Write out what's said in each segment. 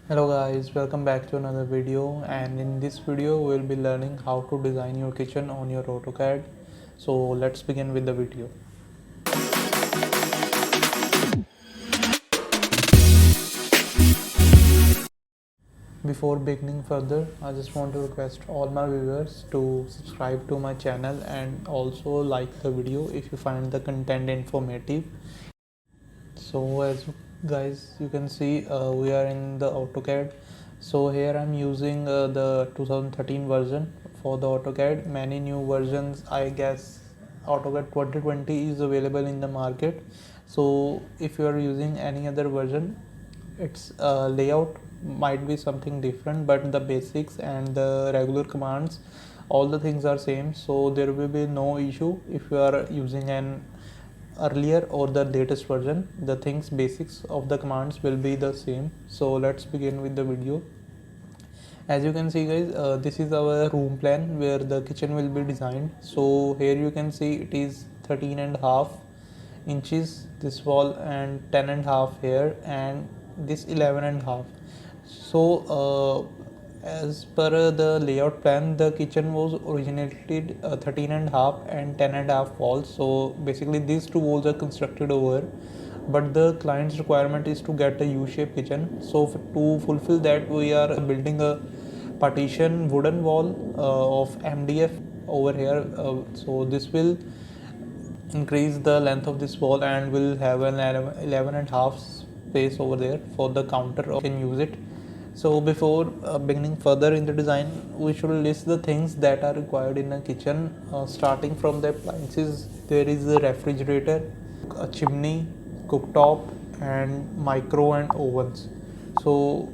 Hello guys, welcome back to another video, and in this video we'll be learning how to design your kitchen on your AutoCAD. So let's begin with the video. Before beginning further, I just want to request all my viewers to subscribe to my channel and also like the video if you find the content informative. So as guys you can see, we are in the AutoCAD. So here I'm using the 2013 version for the AutoCAD. Many new versions, I guess AutoCAD 2020 is available in the market. So if you are using any other version, its layout might be something different, but the basics and the regular commands, all the things are same. So there will be no issue if you are using an earlier or the latest version. The things basics of the commands will be the same. So let's begin with the video. As you can see guys, this is our room plan where the kitchen will be designed. So here you can see it is 13.5 inches this wall and 10.5 here, and this 11.5. So as per the layout plan, the kitchen was originated 13.5 and 10.5 walls. So basically these two walls are constructed over, but the client's requirement is to get a U-shaped kitchen. So to fulfill that, we are building a partition wooden wall of MDF over here. So this will increase the length of this wall and will have an 11.5 space over there for the counter, or you can use it. So before beginning further in the design, we should list the things that are required in a kitchen. Starting from the appliances, there is a refrigerator, a chimney, cooktop, and micro and ovens. So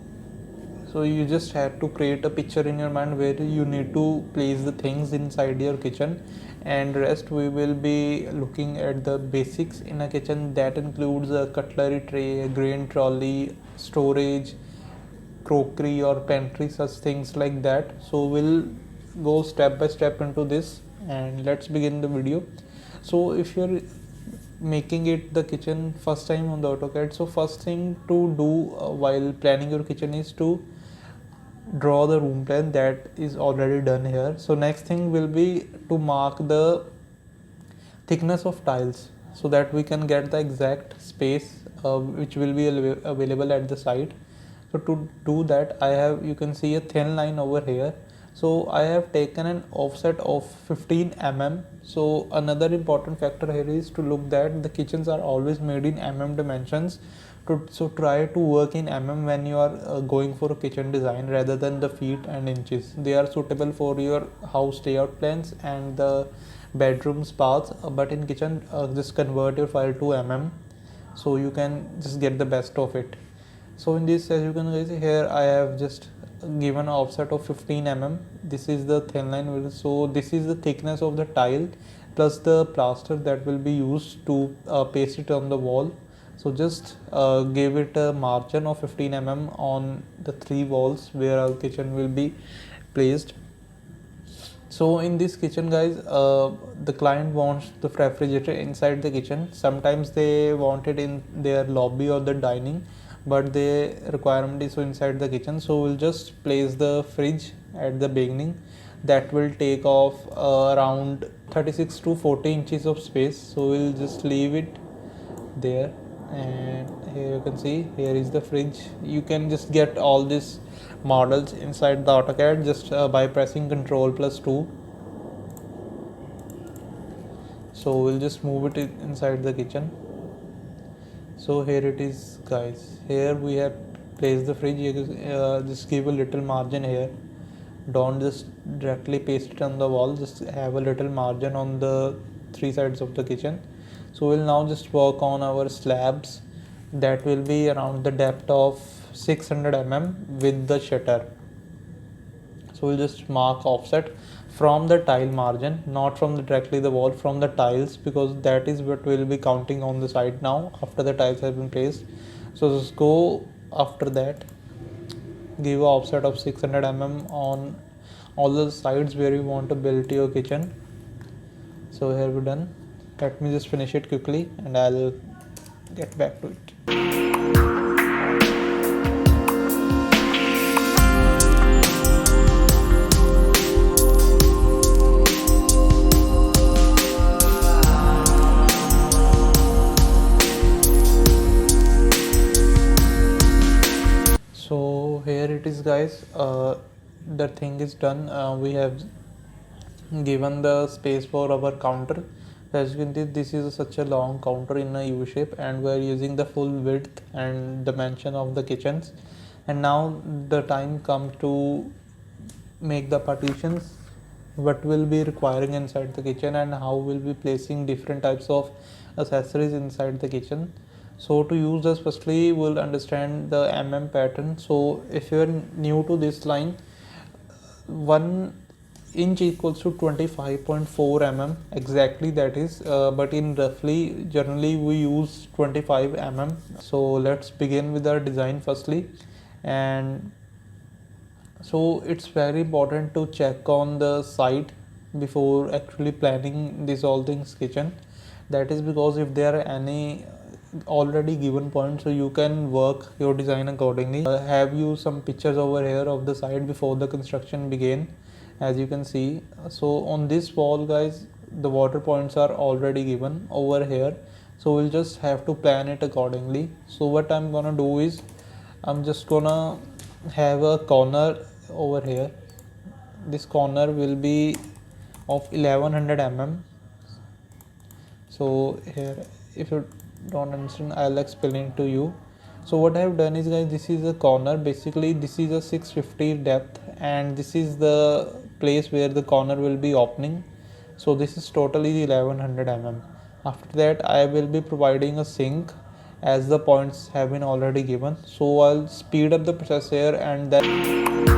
you just have to create a picture in your mind where you need to place the things inside your kitchen, and rest we will be looking at the basics in a kitchen. That includes a cutlery tray, a grain trolley, storage, crockery or pantry, such things like that. So we'll go step by step into this, and let's begin the video. So if you're making it the kitchen first time on the AutoCAD, so first thing to do while planning your kitchen is to draw the room plan. That is already done here. So next thing will be to mark the thickness of tiles so that we can get the exact space which will be available at the site. So to do that, I have, you can see a thin line over here. So I have taken an offset of 15 mm. So another important factor here is to look that the kitchens are always made in mm dimensions. So try to work in mm when you are going for a kitchen design rather than the feet and inches. They are suitable for your house layout plans and the bedrooms paths, but in kitchen just convert your file to mm so you can just get the best of it. So in this, as you can see here, I have just given an offset of 15 mm. This is the thin line. So this is the thickness of the tile plus the plaster that will be used to paste it on the wall. So just give it a margin of 15 mm on the three walls where our kitchen will be placed. So in this kitchen guys, the client wants the refrigerator inside the kitchen. Sometimes they want it in their lobby or the dining, but the requirement is so inside the kitchen. So we'll just place the fridge at the beginning. That will take off around 36 to 40 inches of space. So we'll just leave it there, and here you can see here is the fridge. You can just get all these models inside the AutoCAD just by pressing Ctrl+2. So we'll just move it inside the kitchen. So here it is guys. Here we have placed the fridge. Just give a little margin here. Don't just directly paste it on the wall, just have a little margin on the three sides of the kitchen. So we'll now just work on our slabs. That will be around the depth of 600 mm with the shutter. So we'll just mark offset from the tile margin, not from directly the wall, from the tiles, because that is what we'll be counting on the side now after the tiles have been placed. So just go after that, give a offset of 600 mm on all the sides where you want to build your kitchen. So here we're done. Let me just finish it quickly and I'll get back to it. So here it is, guys. The thing is done. We have given the space for our counter. As you can see, this is such a long counter in a U shape, and we are using the full width and dimension of the kitchens. And now the time comes to make the partitions, what will be requiring inside the kitchen, and how we'll be placing different types of accessories inside the kitchen. So to use this, firstly we'll understand the pattern. So if you're new to this line, 1 inch equals to 25.4 exactly, that is, but in roughly generally we use 25 So let's begin with our design firstly. And so it's very important to check on the site before actually planning this all things kitchen. That is because if there are any already given points, so you can work your design accordingly. Have you some pictures over here of the site before the construction began, as you can see. So on this wall, guys, the water points are already given over here, so we'll just have to plan it accordingly. So what I'm gonna do is I'm just gonna have a corner over here. This corner will be of 1100 So here, if you don't understand, I'll explain it to you. So what I have done is, guys, this is a corner. Basically this is a 650 depth, and this is the place where the corner will be opening. So this is totally 1100 After that, I will be providing a sink, as the points have been already given. So I'll speed up the process here, and then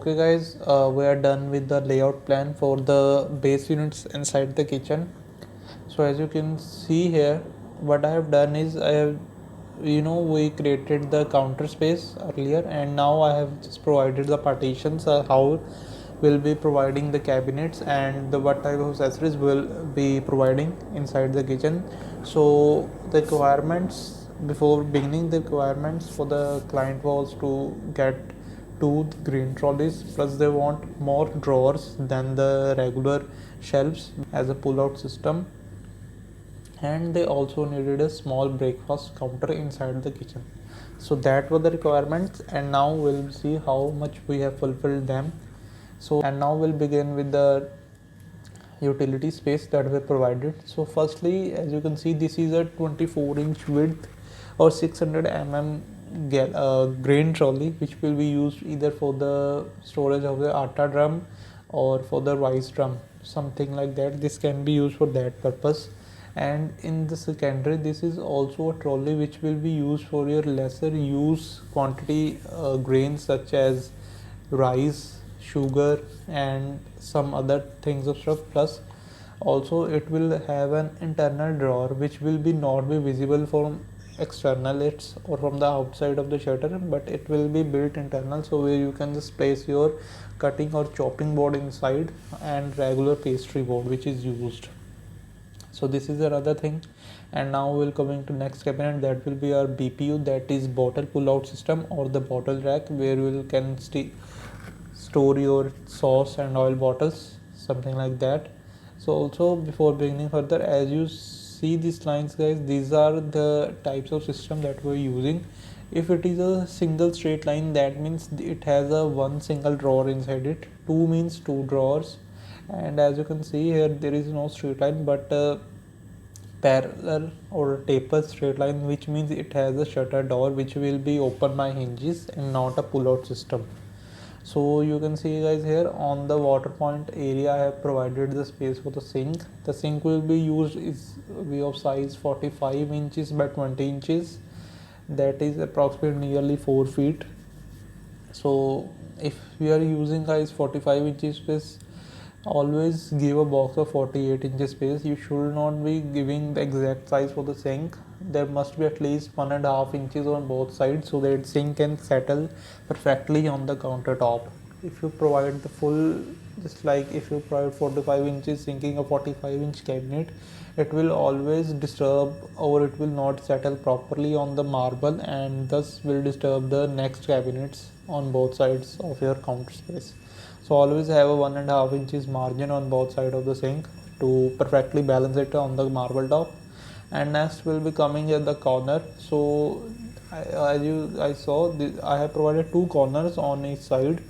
okay, guys, we are done with the layout plan for the base units inside the kitchen. So as you can see here, what I have done is I have, we created the counter space earlier, and now I have just provided the partitions, how we'll be providing the cabinets and the what type of accessories will be providing inside the kitchen. So the requirements, before beginning, the requirements for the client was to get 2 green trolleys, plus they want more drawers than the regular shelves as a pull-out system, and they also needed a small breakfast counter inside the kitchen. So that were the requirements, and now we'll see how much we have fulfilled them. So, and now we'll begin with the utility space that we provided. So firstly, as you can see, this is a 24-inch width or 600 grain trolley, which will be used either for the storage of the atta drum or for the rice drum, something like that. This can be used for that purpose. And in the secondary, this is also a trolley which will be used for your lesser use quantity grains such as rice, sugar, and some other things of stuff. Plus also it will have an internal drawer which will be not be visible from external it's or from the outside of the shutter, but it will be built internal, so where you can just place your cutting or chopping board inside and regular pastry board which is used. So this is another thing. And now we'll coming to next cabinet, that will be our BPU, that is bottle pull out system, or the bottle rack, where you can store your sauce and oil bottles, something like that. So also, before beginning further, as you see these lines, guys, these are the types of system that we're using. If it is a single straight line, that means it has a one single drawer inside it. 2 means 2 drawers. And as you can see here, there is no straight line, but parallel or taper straight line, which means it has a shutter door which will be open by hinges and not a pull out system. So you can see guys here on the water point area I have provided the space for the sink. The sink will be used is be of size 45 inches by 20 inches, that is approximately nearly 4 feet. So if we are using guys 45 inches space, always give a box of 48 inches space. You should not be giving the exact size for the sink. There must be at least 1.5 inches on both sides so that sink can settle perfectly on the countertop. If you provide the full, just like if you provide 45 inches sinking a 45-inch cabinet, it will always disturb or it will not settle properly on the marble and thus will disturb the next cabinets on both sides of your counter space. So always have a 1.5 inches margin on both sides of the sink to perfectly balance it on the marble top. And next will be coming at the corner. So I saw this, I have provided two corners on each side.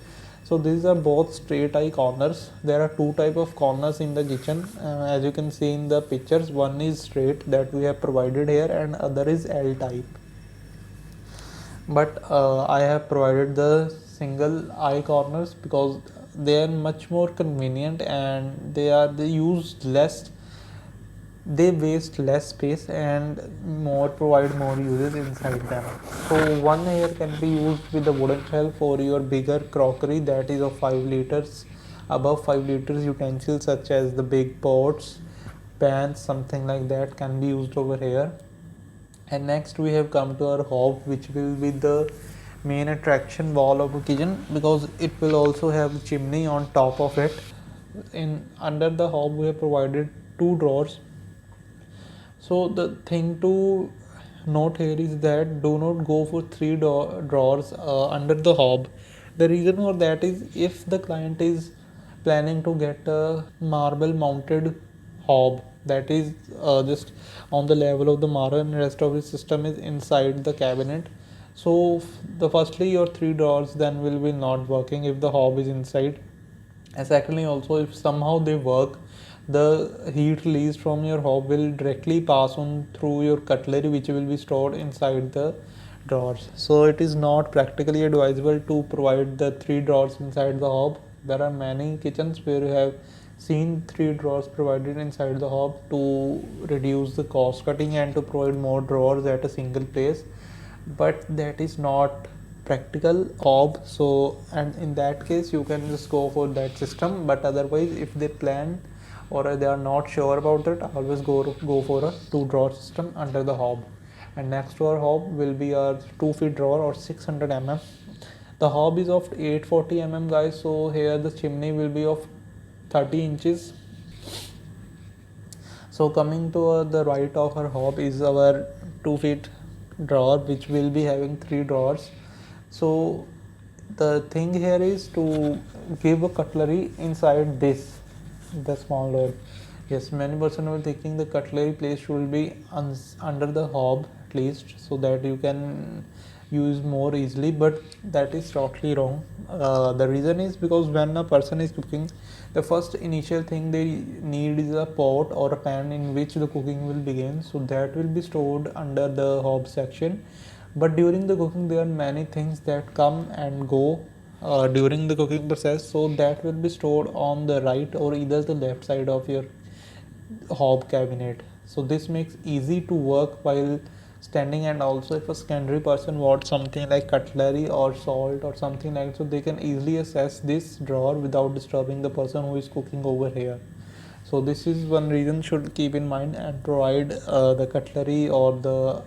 So these are both straight eye corners. There are two type of corners in the kitchen, as you can see in the pictures. One is straight that we have provided here and other is L type, but I have provided the single eye corners because they are much more convenient and they use less, they waste less space and more provide more uses inside them. So one here can be used with the wooden shelf for your bigger crockery that is of 5 liters, above 5 liters utensils such as the big pots, pans, something like that can be used over here. And next we have come to our hob, which will be the main attraction wall of the kitchen because it will also have a chimney on top of it. In under the hob we have provided two drawers. So the thing to note here is that do not go for three drawers under the hob. The reason for that is if the client is planning to get a marble mounted hob that is just on the level of the marble and rest of the system is inside the cabinet, so the firstly your three drawers then will be not working if the hob is inside, and secondly also if somehow they work, the heat released from your hob will directly pass on through your cutlery which will be stored inside the drawers. So it is not practically advisable to provide the three drawers inside the hob. There are many kitchens where you have seen three drawers provided inside the hob to reduce the cost cutting and to provide more drawers at a single place, but that is not practical hob. So and in that case you can just go for that system, but otherwise if they plan or they are not sure about it, always go for a two drawer system under the hob. And next to our hob will be our 2 feet drawer or 600 mm. The hob is of 840 mm guys, so here the chimney will be of 30 inches. So coming to the right of our hob is our 2 feet drawer which will be having three drawers. So the thing here is to give a cutlery inside this, the small door. Yes, many person were thinking the cutlery place should be under the hob at least so that you can use more easily, but that is totally wrong. The reason is because when a person is cooking, the first initial thing they need is a pot or a pan in which the cooking will begin, so that will be stored under the hob section. But during the cooking there are many things that come and go during the cooking process, so that will be stored on the right or either the left side of your hob cabinet. So this makes easy to work while standing, and also if a secondary person wants something like cutlery or salt or something like, so they can easily access this drawer without disturbing the person who is cooking over here. So this is one reason should keep in mind and provide the cutlery or the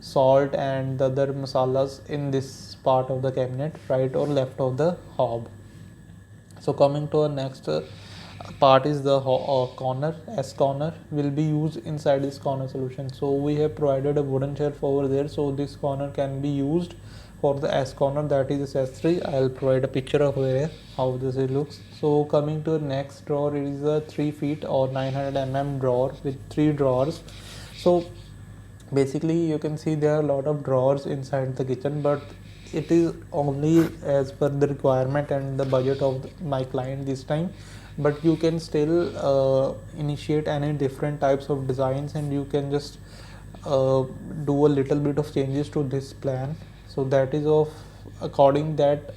salt and the other masalas in this part of the cabinet, right or left of the hob. So coming to our next part is the corner. S corner will be used inside this corner solution. So we have provided a wooden shelf over there, so this corner can be used for the S corner, that is S3. I'll provide a picture of where how this it looks. So coming to the next drawer, it is a 3 feet or 900 mm drawer with three drawers. So basically you can see there are a lot of drawers inside the kitchen, but it is only as per the requirement and the budget of my client this time. But you can still initiate any different types of designs and you can just do a little bit of changes to this plan. So that is of according that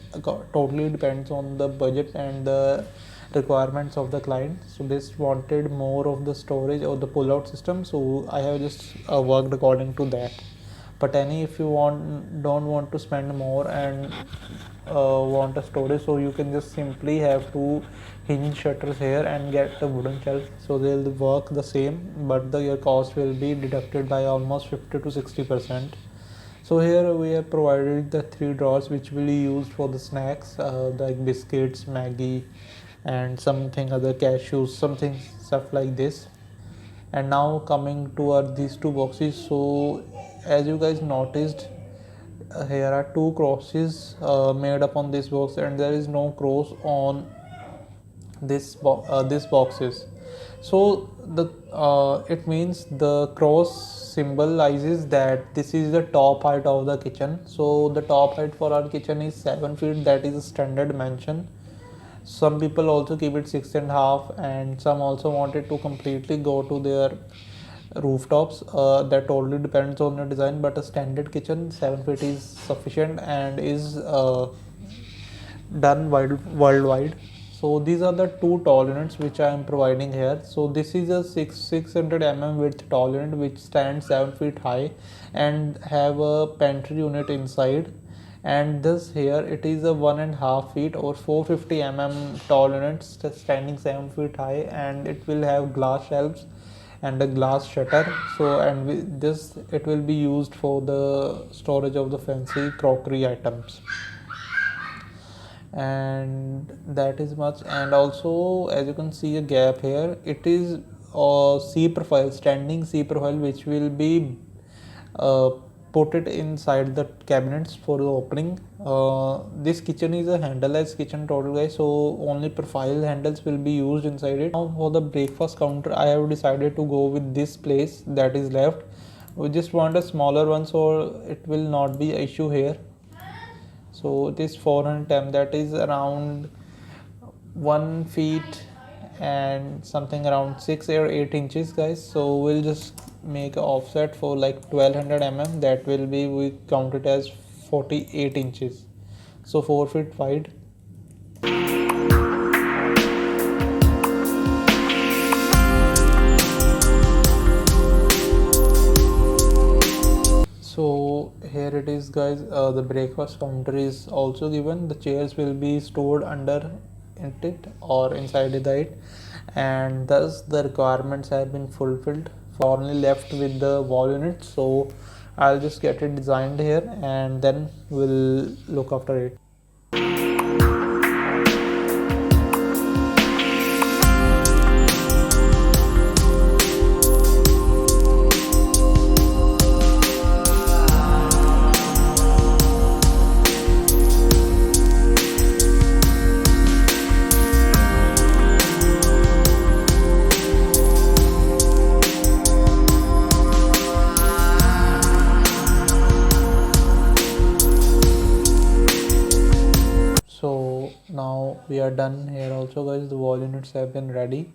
totally depends on the budget and the requirements of the client. So this wanted more of the storage or the pull out system, so I have just worked according to that. But any, if you don't want to spend more and want a storage, so you can just simply have two hinge shutters here and get the wooden shelf, so they'll work the same, but your cost will be deducted by almost 50 to 60%. So here we have provided the three drawers which will be used for the snacks, like biscuits, Maggie, and something other, cashews, something stuff like this. And now coming to these two boxes. So as you guys noticed, here are two crosses made up on this box, and there is no cross on this boxes. So the it means the cross symbolizes that this is the top height of the kitchen. So the top height for our kitchen is 7 feet, that is a standard dimension. Some people also keep it 6.5, and some also wanted to completely go to their rooftops. That totally depends on the design, but a standard kitchen 7 feet is sufficient and is done worldwide. So these are the two tall units which I am providing here. So this is a 600 mm width tall unit which stands 7 feet high and have a pantry unit inside. And this here, it is a 1.5 feet or 450 mm tall unit standing 7 feet high, and it will have glass shelves and a glass shutter. So and with this it will be used for the storage of the fancy crockery items, and that is much. And also, as you can see a gap here, it is a C profile, standing C profile, which will be put it inside the cabinets for the opening. This kitchen is a handleless kitchen total, guys, so only profile handles will be used inside it. Now for the breakfast counter, I have decided to go with this place that is left. We just want a smaller one, so it will not be an issue here. So it is 410, that is around 1 feet and something around 6 or 8 inches, guys. So we'll just make an offset for like 1200 mm, that will be, we count it as 48 inches, so 4 feet wide. So here it is, guys. The breakfast counter is also given. The chairs will be stored under it or inside it, and thus the requirements have been fulfilled. Only left with the wall unit, so I'll just get it designed here and then we'll look after it. So now we are done here also, guys. The wall units have been ready,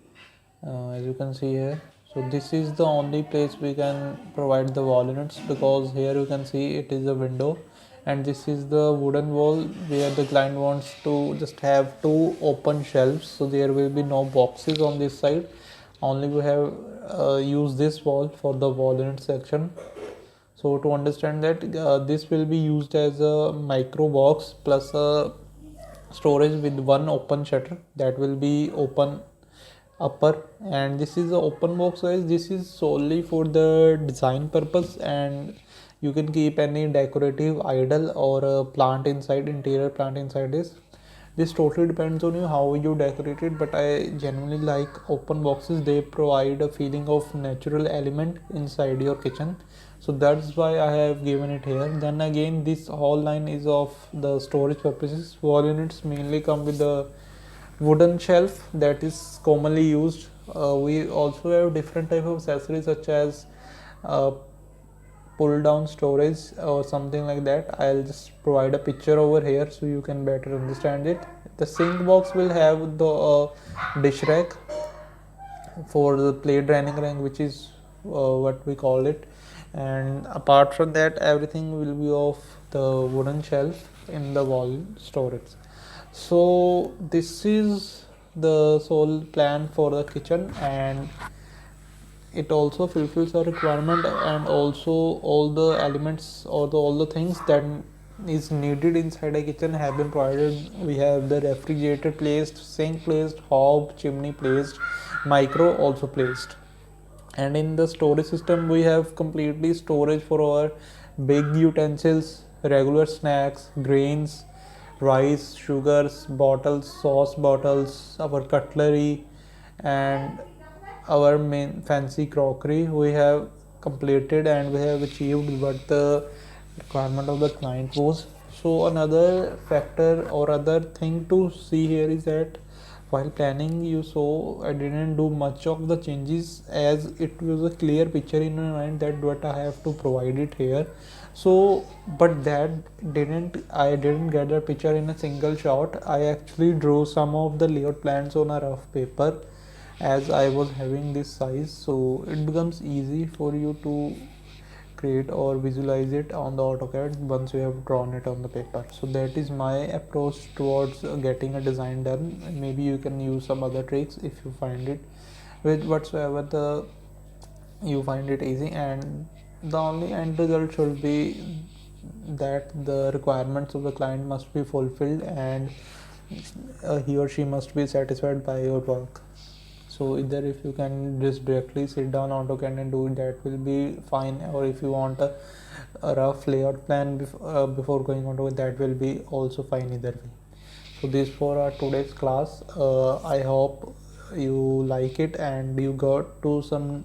as you can see here. So this is the only place we can provide the wall units, because here you can see it is a window, and this is the wooden wall where the client wants to just have two open shelves. So there will be no boxes on this side, only we have used this wall for the wall unit section. So to understand that, this will be used as a micro box plus a storage with one open shutter that will be open upper. And this is the open box, guys. This is solely for the design purpose, and you can keep any decorative idol or a plant inside, interior plant inside this totally depends on you how you decorate it, but I genuinely like open boxes. They provide a feeling of natural element inside your kitchen, so that's why I have given it here. Then again, this whole line is of the storage purposes. Wall units mainly come with the wooden shelf that is commonly used. We also have different type of accessories such as pull down storage or something like that. I'll just provide a picture over here so you can better understand it. The sink box will have the dish rack for the plate draining rack, which is what we call it, and apart from that everything will be of the wooden shelf in the wall storage. So this is the sole plan for the kitchen, and it also fulfills our requirement, and also all the elements or all the things that is needed inside a kitchen have been provided. We have the refrigerator placed, sink placed, hob, chimney placed, micro also placed, and in the storage system we have completely storage for our big utensils, regular snacks, grains, rice, sugars, bottles, sauce bottles, our cutlery, and our main fancy crockery. We have completed and we have achieved what the requirement of the client was. So another factor or other thing to see here is that while planning you saw I didn't do much of the changes, as it was a clear picture in my mind that what I have to provide it here. So but that didn't get the picture in a single shot. I actually drew some of the layout plans on a rough paper as I was having this size, so it becomes easy for you to create or visualize it on the AutoCAD once you have drawn it on the paper. So that is my approach towards getting a design done. Maybe you can use some other tricks if you find it with whatsoever the you find it easy, and the only end result should be that the requirements of the client must be fulfilled, and he or she must be satisfied by your work. So either if you can just directly sit down AutoCAD and do it, that will be fine, or if you want a rough layout plan before going on to it, that will be also fine either way. So this for our today's class. I hope you like it and you got to some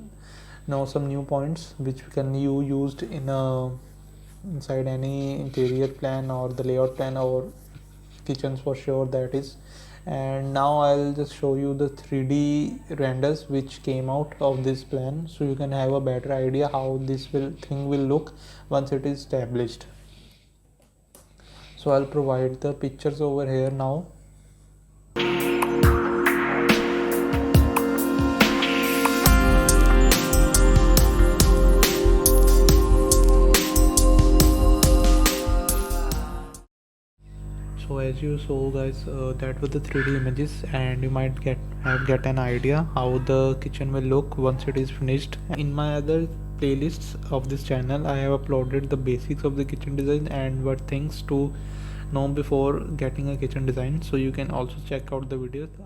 new points which can you used in inside any interior plan or the layout plan or kitchens for sure, that is. And now I'll just show you the 3D renders which came out of this plan, so you can have a better idea how this thing will look once it is established. So I'll provide the pictures over here now. So as you saw guys, that were the 3D images, and you might get an idea how the kitchen will look once it is finished. In my other playlists of this channel I have uploaded the basics of the kitchen design and what things to know before getting a kitchen design, so you can also check out the videos.